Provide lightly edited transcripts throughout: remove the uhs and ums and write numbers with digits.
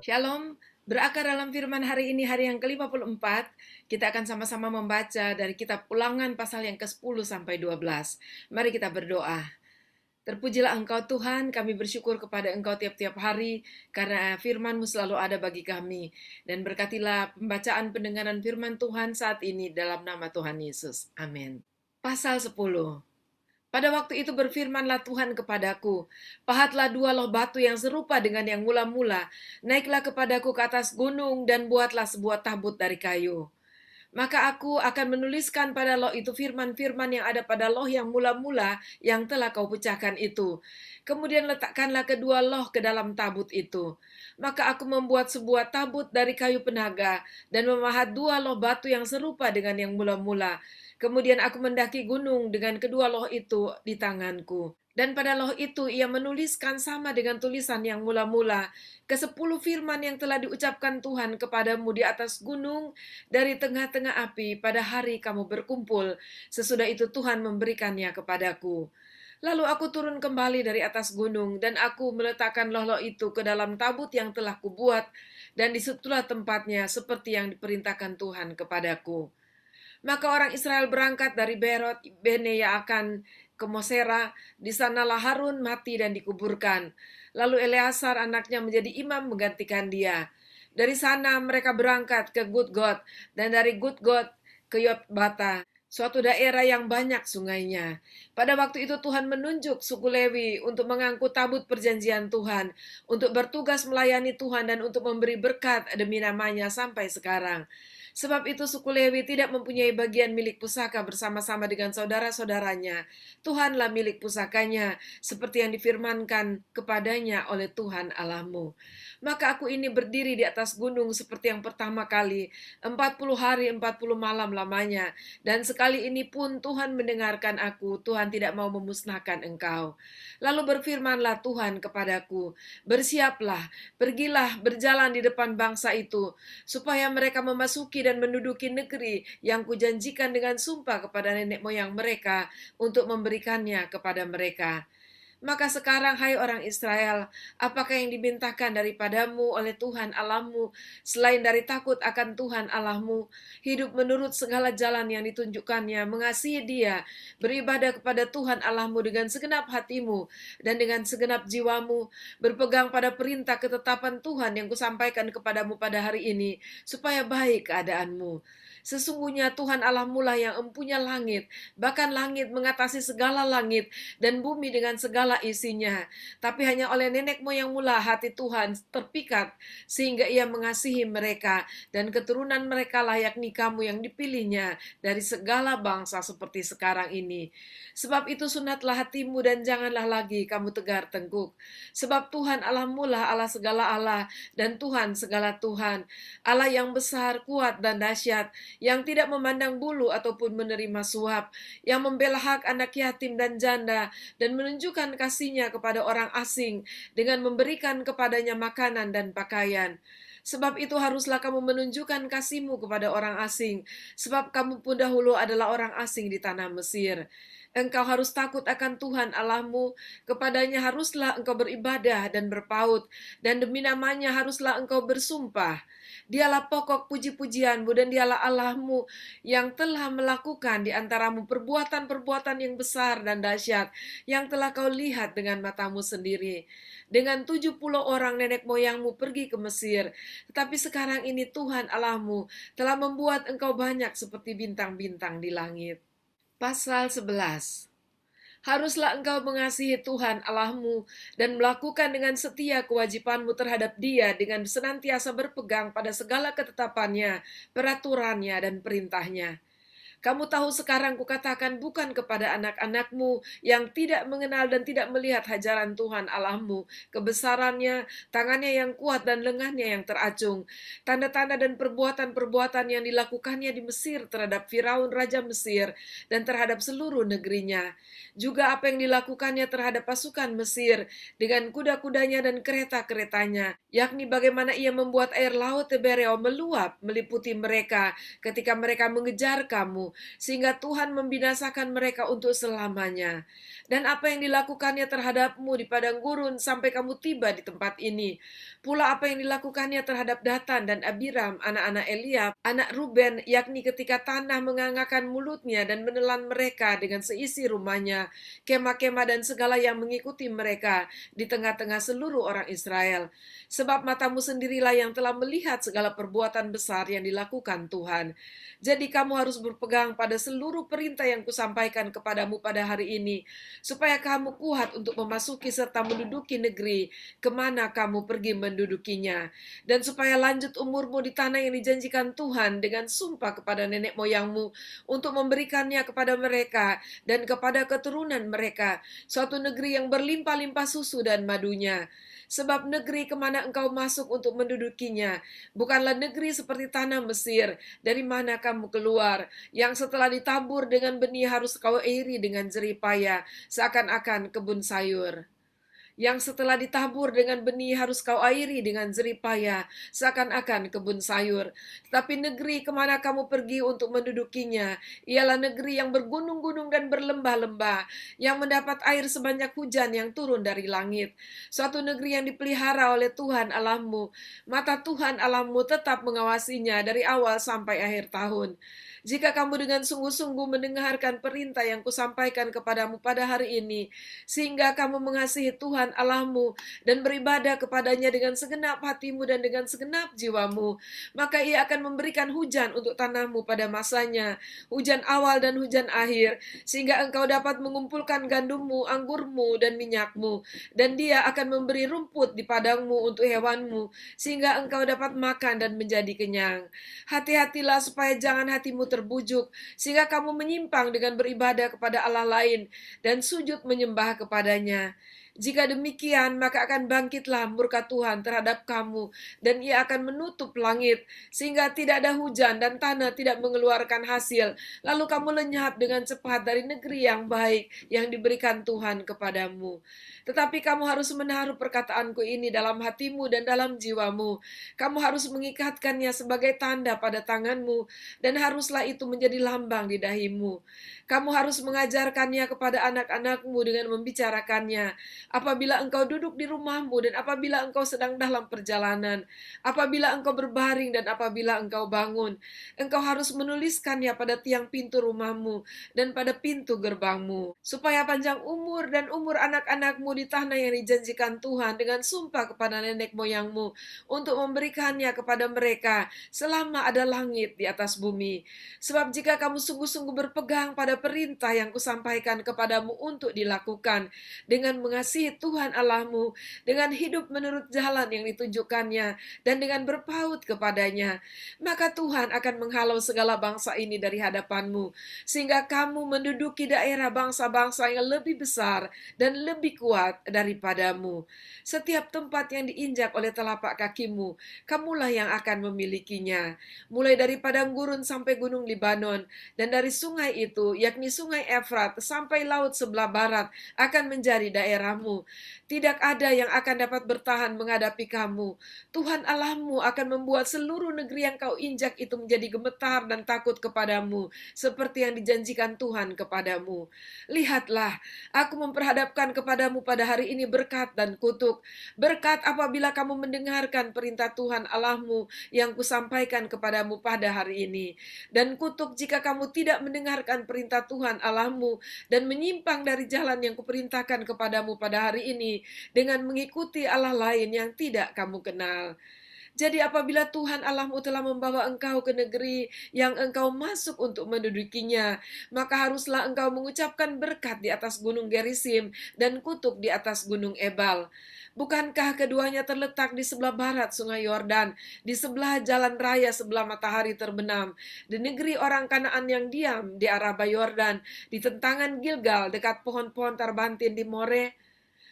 Shalom, berakar dalam firman hari ini, hari yang ke-54. Kita akan sama-sama membaca dari kitab Ulangan pasal yang ke-10 sampai 12. Mari kita berdoa. Terpujilah Engkau Tuhan, kami bersyukur kepada Engkau tiap-tiap hari, karena firman-Mu selalu ada bagi kami. Dan berkatilah pembacaan pendengaran firman Tuhan saat ini dalam nama Tuhan Yesus. Amin. Pasal 10. Pada waktu itu berfirmanlah Tuhan kepadaku, pahatlah dua loh batu yang serupa dengan yang mula-mula, naiklah kepadaku ke atas gunung dan buatlah sebuah tabut dari kayu. Maka aku akan menuliskan pada loh itu firman-firman yang ada pada loh yang mula-mula yang telah kau pecahkan itu. Kemudian letakkanlah kedua loh ke dalam tabut itu. Maka aku membuat sebuah tabut dari kayu penaga dan memahat dua loh batu yang serupa dengan yang mula-mula. Kemudian aku mendaki gunung dengan kedua loh itu di tanganku. Dan pada loh itu ia menuliskan sama dengan tulisan yang mula-mula ke-10 firman yang telah diucapkan Tuhan kepadamu di atas gunung dari tengah-tengah api pada hari kamu berkumpul. Sesudah itu Tuhan memberikannya kepadaku. Lalu aku turun kembali dari atas gunung dan aku meletakkan loh-loh itu ke dalam tabut yang telah kubuat dan disitulah tempatnya seperti yang diperintahkan Tuhan kepadaku. Maka orang Israel berangkat dari Berot Bene Yaakan ke Mosera, di sanalah Harun mati dan dikuburkan. Lalu Eleazar anaknya menjadi imam menggantikan dia. Dari sana mereka berangkat ke Gudgod, dan dari Gudgod ke Yotbata, suatu daerah yang banyak sungainya. Pada waktu itu Tuhan menunjuk suku Lewi untuk mengangkut tabut perjanjian Tuhan, untuk bertugas melayani Tuhan dan untuk memberi berkat demi namanya sampai sekarang. Sebab itu suku Lewi tidak mempunyai bagian milik pusaka bersama-sama dengan saudara-saudaranya. Tuhanlah milik pusakanya, seperti yang difirmankan kepadanya oleh Tuhan Allahmu. Maka aku ini berdiri di atas gunung seperti yang pertama kali, 40 hari 40 malam lamanya. Dan sekali ini pun Tuhan mendengarkan aku, Tuhan tidak mau memusnahkan engkau. Lalu berfirmanlah Tuhan kepadaku, bersiaplah, pergilah berjalan di depan bangsa itu, supaya mereka memasuki dan menduduki negeri yang kujanjikan dengan sumpah kepada nenek moyang mereka untuk memberikannya kepada mereka. Maka sekarang, hai orang Israel, apakah yang dimintakan daripadamu oleh Tuhan Allahmu, selain dari takut akan Tuhan Allahmu, hidup menurut segala jalan yang ditunjukkannya, mengasihi Dia, beribadah kepada Tuhan Allahmu dengan segenap hatimu dan dengan segenap jiwamu, berpegang pada perintah ketetapan Tuhan yang kusampaikan kepadamu pada hari ini, supaya baik keadaanmu. Sesungguhnya Tuhan Allahmu lah yang empunya langit, bahkan langit mengatasi segala langit, dan bumi dengan segala isinya. Tapi hanya oleh nenek moyang mula hati Tuhan terpikat, sehingga ia mengasihi mereka, dan keturunan mereka lah yakni kamu yang dipilihnya dari segala bangsa seperti sekarang ini. Sebab itu sunatlah hatimu dan janganlah lagi kamu tegar tengkuk. Sebab Tuhan Allahmu lah Allah segala Allah, dan Tuhan segala Tuhan, Allah yang besar, kuat, dan dahsyat, yang tidak memandang bulu ataupun menerima suap, yang membela hak anak yatim dan janda, dan menunjukkan kasih-Nya kepada orang asing, dengan memberikan kepadanya makanan dan pakaian. Sebab itu haruslah kamu menunjukkan kasih-Mu kepada orang asing, sebab kamu pun dahulu adalah orang asing di tanah Mesir. Engkau harus takut akan Tuhan Allahmu, kepadanya haruslah engkau beribadah dan berpaut, dan demi namanya haruslah engkau bersumpah. Dialah pokok puji-pujianmu dan dialah Allahmu yang telah melakukan di antaramu perbuatan-perbuatan yang besar dan dahsyat yang telah kau lihat dengan matamu sendiri. Dengan 70 orang nenek moyangmu pergi ke Mesir, tetapi sekarang ini Tuhan Allahmu telah membuat engkau banyak seperti bintang-bintang di langit. Pasal 11. Haruslah engkau mengasihi Tuhan Allahmu dan melakukan dengan setia kewajibanmu terhadap Dia dengan senantiasa berpegang pada segala ketetapannya, peraturannya, dan perintahnya. Kamu tahu sekarang kukatakan bukan kepada anak-anakmu yang tidak mengenal dan tidak melihat hajaran Tuhan Allahmu, kebesarannya, tangannya yang kuat dan lengannya yang teracung, tanda-tanda dan perbuatan-perbuatan yang dilakukannya di Mesir terhadap Firaun Raja Mesir dan terhadap seluruh negerinya. Juga apa yang dilakukannya terhadap pasukan Mesir dengan kuda-kudanya dan kereta-keretanya, yakni bagaimana ia membuat air laut Tiberia meluap meliputi mereka ketika mereka mengejar kamu, kepadamu, sehingga Tuhan membinasakan mereka untuk selamanya. Dan apa yang dilakukannya terhadapmu di padang gurun sampai kamu tiba di tempat ini. Pula apa yang dilakukannya terhadap Datan dan Abiram, anak-anak Eliab, anak Ruben, yakni ketika tanah mengangakkan mulutnya dan menelan mereka dengan seisi rumahnya, kemah-kemah dan segala yang mengikuti mereka di tengah-tengah seluruh orang Israel. Sebab matamu sendirilah yang telah melihat segala perbuatan besar yang dilakukan Tuhan. Jadi kamu harus berpegang pada seluruh perintah yang kusampaikan kepadamu pada hari ini, supaya kamu kuat untuk memasuki serta menduduki negeri kemana kamu pergi mendudukinya, dan supaya lanjut umurmu di tanah yang dijanjikan Tuhan dengan sumpah kepada nenek moyangmu untuk memberikannya kepada mereka dan kepada keturunan mereka, suatu negeri yang berlimpah-limpah susu dan madunya. Sebab negeri kemana engkau masuk untuk mendudukinya bukanlah negeri seperti tanah Mesir, dari mana kamu keluar, yang setelah ditabur dengan benih harus kau iri dengan jerih payah, seakan-akan kebun sayur. Yang setelah ditabur dengan benih harus kau airi dengan jerih payah, seakan-akan kebun sayur. Tetapi negeri kemana kamu pergi untuk mendudukinya, ialah negeri yang bergunung-gunung dan berlembah-lembah, yang mendapat air sebanyak hujan yang turun dari langit. Suatu negeri yang dipelihara oleh Tuhan Allahmu. Mata Tuhan Allahmu tetap mengawasinya dari awal sampai akhir tahun. Jika kamu dengan sungguh-sungguh mendengarkan perintah yang kusampaikan kepadamu pada hari ini, sehingga kamu mengasihi Tuhan Allahmu dan beribadah kepadanya dengan segenap hatimu dan dengan segenap jiwamu, maka Ia akan memberikan hujan untuk tanahmu pada masanya, hujan awal dan hujan akhir, sehingga engkau dapat mengumpulkan gandummu, anggurmu, dan minyakmu, dan Dia akan memberi rumput di padangmu untuk hewanmu, sehingga engkau dapat makan dan menjadi kenyang. Hati-hatilah supaya jangan hatimu terbujuk, sehingga kamu menyimpang dengan beribadah kepada Allah lain dan sujud menyembah kepadanya. Jika demikian, maka akan bangkitlah murka Tuhan terhadap kamu, dan Ia akan menutup langit, sehingga tidak ada hujan dan tanah tidak mengeluarkan hasil. Lalu kamu lenyap dengan cepat dari negeri yang baik yang diberikan Tuhan kepadamu. Tetapi kamu harus menaruh perkataanku ini dalam hatimu dan dalam jiwamu. Kamu harus mengikatkannya sebagai tanda pada tanganmu, dan haruslah itu menjadi lambang di dahimu. Kamu harus mengajarkannya kepada anak-anakmu dengan membicarakannya, apabila engkau duduk di rumahmu dan apabila engkau sedang dalam perjalanan, apabila engkau berbaring dan apabila engkau bangun. Engkau harus menuliskannya pada tiang pintu rumahmu dan pada pintu gerbangmu, supaya panjang umur dan umur anak-anakmu di tanah yang dijanjikan Tuhan dengan sumpah kepada nenek moyangmu untuk memberikannya kepada mereka selama ada langit di atas bumi. Sebab jika kamu sungguh-sungguh berpegang pada perintah yang kusampaikan kepadamu untuk dilakukan dengan mengasihi Tuhan Allahmu, dengan hidup menurut jalan yang ditunjukkannya, dan dengan berpaut kepadanya, maka Tuhan akan menghalau segala bangsa ini dari hadapanmu, sehingga kamu menduduki daerah bangsa-bangsa yang lebih besar dan lebih kuat daripadamu. Setiap tempat yang diinjak oleh telapak kakimu, kamulah yang akan memilikinya, mulai dari padang gurun sampai gunung Libanon, dan dari sungai itu, yakni sungai Efrat, sampai laut sebelah barat, akan menjadi daerahmu. Tidak ada yang akan dapat bertahan menghadapi kamu. Tuhan Allahmu akan membuat seluruh negeri yang kau injak itu menjadi gemetar dan takut kepadamu, seperti yang dijanjikan Tuhan kepadamu. Lihatlah, aku memperhadapkan kepadamu pada hari ini berkat dan kutuk. Berkat apabila kamu mendengarkan perintah Tuhan Allahmu yang kusampaikan kepadamu pada hari ini. Dan kutuk jika kamu tidak mendengarkan perintah Tuhan Allahmu dan menyimpang dari jalan yang kuperintahkan kepadamu pada hari ini dengan mengikuti Allah lain yang tidak kamu kenal. Jadi apabila Tuhan Allahmu telah membawa engkau ke negeri yang engkau masuk untuk mendudukinya, maka haruslah engkau mengucapkan berkat di atas gunung Gerisim dan kutuk di atas gunung Ebal. Bukankah keduanya terletak di sebelah barat sungai Yordan, di sebelah jalan raya sebelah matahari terbenam, di negeri orang Kanaan yang diam di Araba Yordan, di tentangan Gilgal dekat pohon-pohon tarbantin di More?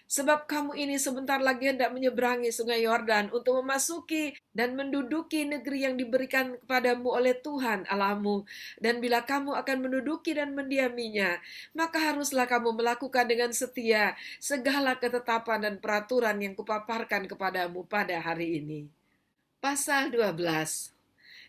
Sebab kamu ini sebentar lagi hendak menyeberangi sungai Yordan untuk memasuki dan menduduki negeri yang diberikan kepadamu oleh Tuhan Allahmu. Dan bila kamu akan menduduki dan mendiaminya, maka haruslah kamu melakukan dengan setia segala ketetapan dan peraturan yang kupaparkan kepadamu pada hari ini. Pasal 12.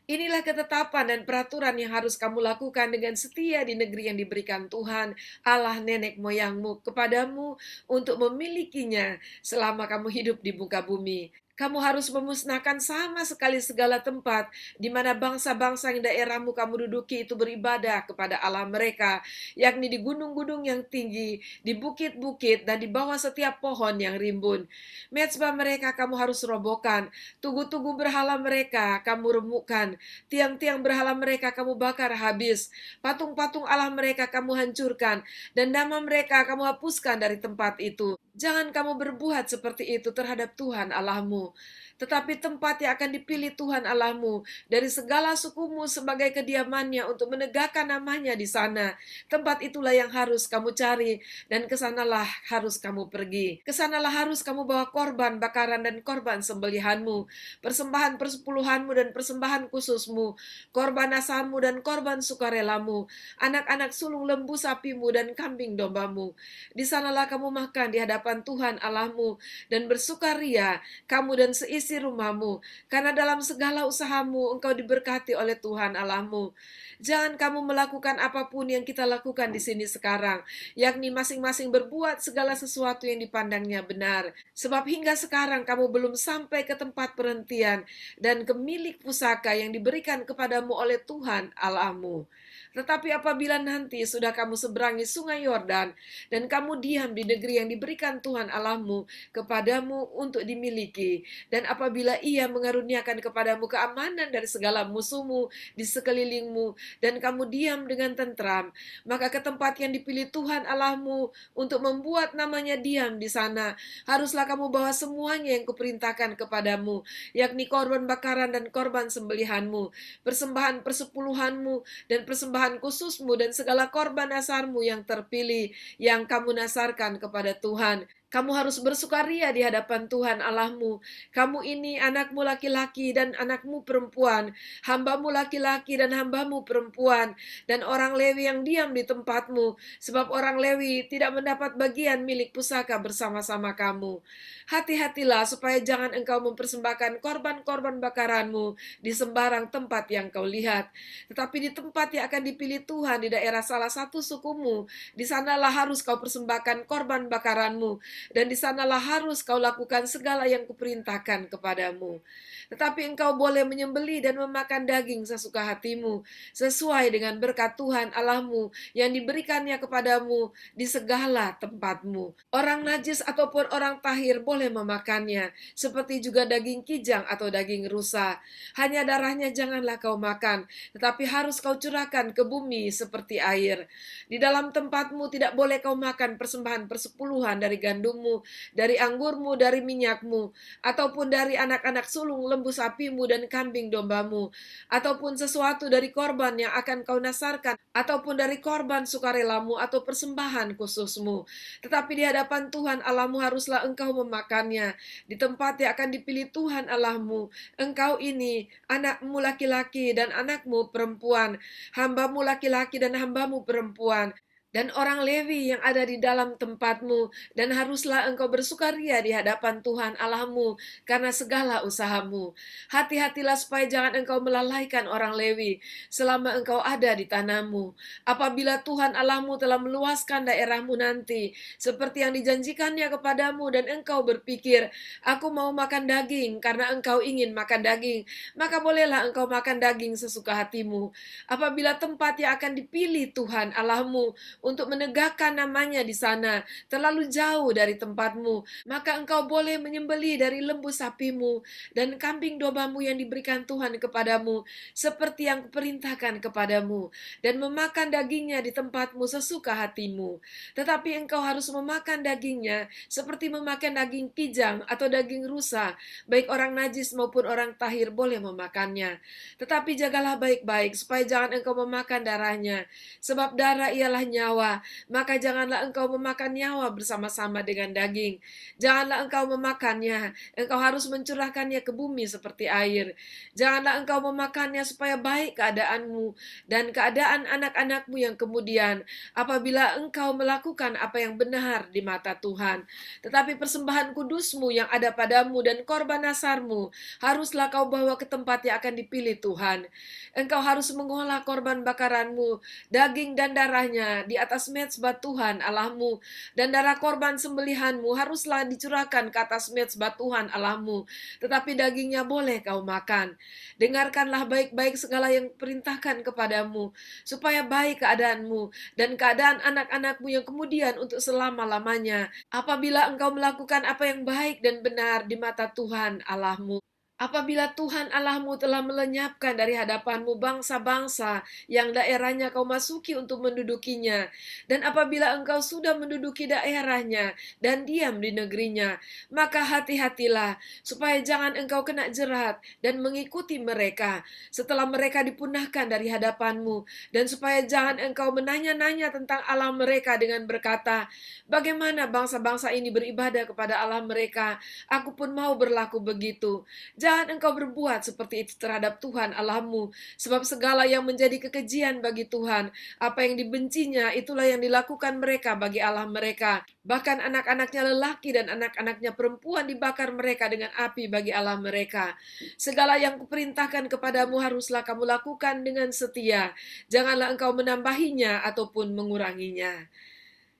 Inilah ketetapan dan peraturan yang harus kamu lakukan dengan setia di negeri yang diberikan Tuhan, Allah nenek moyangmu kepadamu untuk memilikinya selama kamu hidup di muka bumi. Kamu harus memusnahkan sama sekali segala tempat di mana bangsa-bangsa yang daerahmu kamu duduki itu beribadah kepada Allah mereka, yakni di gunung-gunung yang tinggi, di bukit-bukit, dan di bawah setiap pohon yang rimbun. Mezbah mereka kamu harus robohkan, tugu-tugu berhala mereka kamu remukkan, tiang-tiang berhala mereka kamu bakar habis, patung-patung Allah mereka kamu hancurkan, dan nama mereka kamu hapuskan dari tempat itu. Jangan kamu berbuat seperti itu terhadap Tuhan Allahmu, tetapi tempat yang akan dipilih Tuhan Allahmu dari segala sukumu sebagai kediamannya untuk menegakkan namanya di sana. Tempat itulah yang harus kamu cari, dan kesanalah harus kamu pergi. Kesanalah harus kamu bawa korban bakaran dan korban sembelihanmu, persembahan persepuluhanmu dan persembahan khususmu, korban asalmu dan korban sukarelamu, anak-anak sulung lembu sapimu dan kambing dombamu. Di sanalah kamu makan di hadapan Tuhan Allahmu dan bersukaria kamu dan seisi rumahmu, karena dalam segala usahamu engkau diberkati oleh Tuhan Allahmu. Jangan kamu melakukan apapun yang kita lakukan di sini sekarang, yakni masing-masing berbuat segala sesuatu yang dipandangnya benar. Sebab hingga sekarang kamu belum sampai ke tempat perhentian dan ke milik pusaka yang diberikan kepadamu oleh Tuhan Allahmu. Tetapi apabila nanti sudah kamu seberangi sungai Yordan dan kamu diam di negeri yang diberikan Tuhan Allahmu kepadamu untuk dimiliki, dan apabila Ia mengaruniakan kepadamu keamanan dari segala musuhmu di sekelilingmu, dan kamu diam dengan tentram, maka ke tempat yang dipilih Tuhan Allahmu untuk membuat namanya diam di sana, haruslah kamu bawa semuanya yang kuperintahkan kepadamu, yakni korban bakaran dan korban sembelihanmu, persembahan persepuluhanmu dan persembahan khususmu, dan segala korban nasarmu yang terpilih yang kamu nasarkan kepada Tuhan. Kamu harus bersukaria di hadapan Tuhan Allahmu. Kamu ini anakmu laki-laki dan anakmu perempuan, hambamu laki-laki dan hambamu perempuan, dan orang Lewi yang diam di tempatmu, sebab orang Lewi tidak mendapat bagian milik pusaka bersama-sama kamu. Hati-hatilah supaya jangan engkau mempersembahkan korban-korban bakaranmu di sembarang tempat yang kau lihat, tetapi di tempat yang akan dipilih Tuhan di daerah salah satu sukumu, di sanalah harus kau persembahkan korban bakaranmu, dan di sanalah harus kau lakukan segala yang kuperintahkan kepadamu. Tetapi engkau boleh menyembelih dan memakan daging sesuka hatimu, sesuai dengan berkat Tuhan Allahmu yang diberikannya kepadamu di segala tempatmu. Orang najis ataupun orang tahir boleh memakannya, seperti juga daging kijang atau daging rusa. Hanya darahnya janganlah kau makan, tetapi harus kau curahkan ke bumi seperti air. Di dalam tempatmu tidak boleh kau makan persembahan persepuluhan dari gandummu, dari anggurmu, dari minyakmu, ataupun dari anak-anak sulung lembu sapimu dan kambing dombamu, ataupun sesuatu dari korban yang akan kau nasarkan, ataupun dari korban sukarelamu atau persembahan khususmu. Tetapi di hadapan Tuhan Allahmu haruslah engkau memakannya, di tempat yang akan dipilih Tuhan Allahmu. Engkau ini, anakmu laki-laki dan anakmu perempuan, hambamu laki-laki dan hambamu perempuan, dan orang Lewi yang ada di dalam tempatmu, dan haruslah engkau bersukaria di hadapan Tuhan Allahmu karena segala usahamu. Hati-hatilah supaya jangan engkau melalaikan orang Lewi selama engkau ada di tanahmu. Apabila Tuhan Allahmu telah meluaskan daerahmu nanti, seperti yang dijanjikannya kepadamu, dan engkau berpikir, aku mau makan daging karena engkau ingin makan daging, maka bolehlah engkau makan daging sesuka hatimu. Apabila tempat yang akan dipilih Tuhan Allahmu untuk menegakkan namanya di sana terlalu jauh dari tempatmu, maka engkau boleh menyembelih dari lembu sapimu dan kambing dombamu yang diberikan Tuhan kepadamu, seperti yang kuperintahkan kepadamu, dan memakan dagingnya di tempatmu sesuka hatimu. Tetapi engkau harus memakan dagingnya seperti memakan daging kijang atau daging rusa, baik orang najis maupun orang tahir boleh memakannya. Tetapi jagalah baik-baik supaya jangan engkau memakan darahnya, sebab darah ialah nyawa, nyawa, maka janganlah engkau memakan nyawa bersama-sama dengan daging. Janganlah engkau memakannya, engkau harus mencurahkannya ke bumi seperti air. Janganlah engkau memakannya supaya baik keadaanmu dan keadaan anak-anakmu yang kemudian, apabila engkau melakukan apa yang benar di mata Tuhan. Tetapi persembahan kudusmu yang ada padamu dan korban nasarmu haruslah kau bawa ke tempat yang akan dipilih Tuhan. Engkau harus mengolah korban bakaranmu, daging dan darahnya di atas mezbah Tuhan Allahmu, dan darah korban sembelihanmu haruslah dicurahkan ke atas mezbah Tuhan Allahmu, tetapi dagingnya boleh kau makan. Dengarkanlah baik-baik segala yang perintahkan kepadamu, supaya baik keadaanmu dan keadaan anak-anakmu yang kemudian untuk selama-lamanya, apabila engkau melakukan apa yang baik dan benar di mata Tuhan Allahmu. Apabila Tuhan Allahmu telah melenyapkan dari hadapanmu bangsa-bangsa yang daerahnya kau masuki untuk mendudukinya, dan apabila engkau sudah menduduki daerahnya dan diam di negerinya, maka hati-hatilah supaya jangan engkau kena jerat dan mengikuti mereka setelah mereka dipunahkan dari hadapanmu, dan supaya jangan engkau menanya-nanya tentang Allah mereka dengan berkata, bagaimana bangsa-bangsa ini beribadah kepada Allah mereka, aku pun mau berlaku begitu. Jangan engkau berbuat seperti itu terhadap Tuhan Allahmu, sebab segala yang menjadi kekejian bagi Tuhan, apa yang dibencinya, itulah yang dilakukan mereka bagi Allah mereka. Bahkan anak-anaknya lelaki dan anak-anaknya perempuan dibakar mereka dengan api bagi Allah mereka. Segala yang kuperintahkan kepadamu haruslah kamu lakukan dengan setia. Janganlah engkau menambahinya ataupun menguranginya.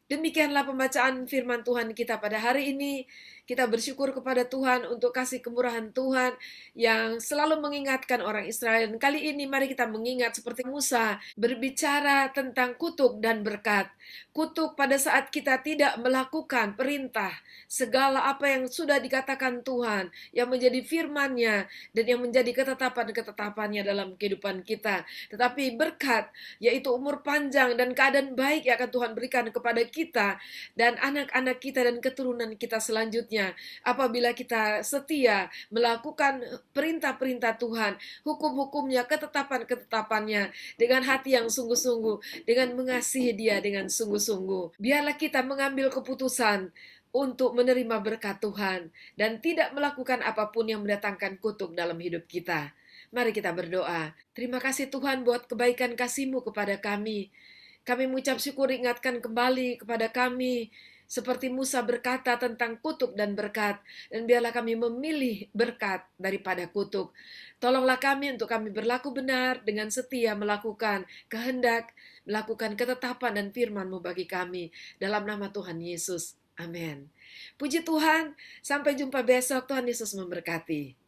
Demikianlah pembacaan firman Tuhan kita pada hari ini. Kita bersyukur kepada Tuhan untuk kasih kemurahan Tuhan yang selalu mengingatkan orang Israel. Dan kali ini mari kita mengingat seperti Musa berbicara tentang kutuk dan berkat. Kutuk pada saat kita tidak melakukan perintah, segala apa yang sudah dikatakan Tuhan, yang menjadi firman-Nya dan yang menjadi ketetapan-ketetapannya dalam kehidupan kita. Tetapi berkat, yaitu umur panjang dan keadaan baik yang akan Tuhan berikan kepada kita dan anak-anak kita dan keturunan kita selanjutnya, apabila kita setia melakukan perintah-perintah Tuhan, hukum-hukumnya, ketetapan-ketetapannya dengan hati yang sungguh-sungguh, dengan mengasihi Dia dengan sungguh-sungguh. Biarlah kita mengambil keputusan untuk menerima berkat Tuhan dan tidak melakukan apapun yang mendatangkan kutuk dalam hidup kita. Mari kita berdoa. Terima kasih Tuhan buat kebaikan kasih-Mu kepada kami. Kami mengucap syukur, ingatkan kembali kepada kami, seperti Musa berkata tentang kutuk dan berkat, dan biarlah kami memilih berkat daripada kutuk. Tolonglah kami untuk kami berlaku benar dengan setia melakukan kehendak, melakukan ketetapan dan firman-Mu bagi kami. Dalam nama Tuhan Yesus. Amin. Puji Tuhan, sampai jumpa besok. Tuhan Yesus memberkati.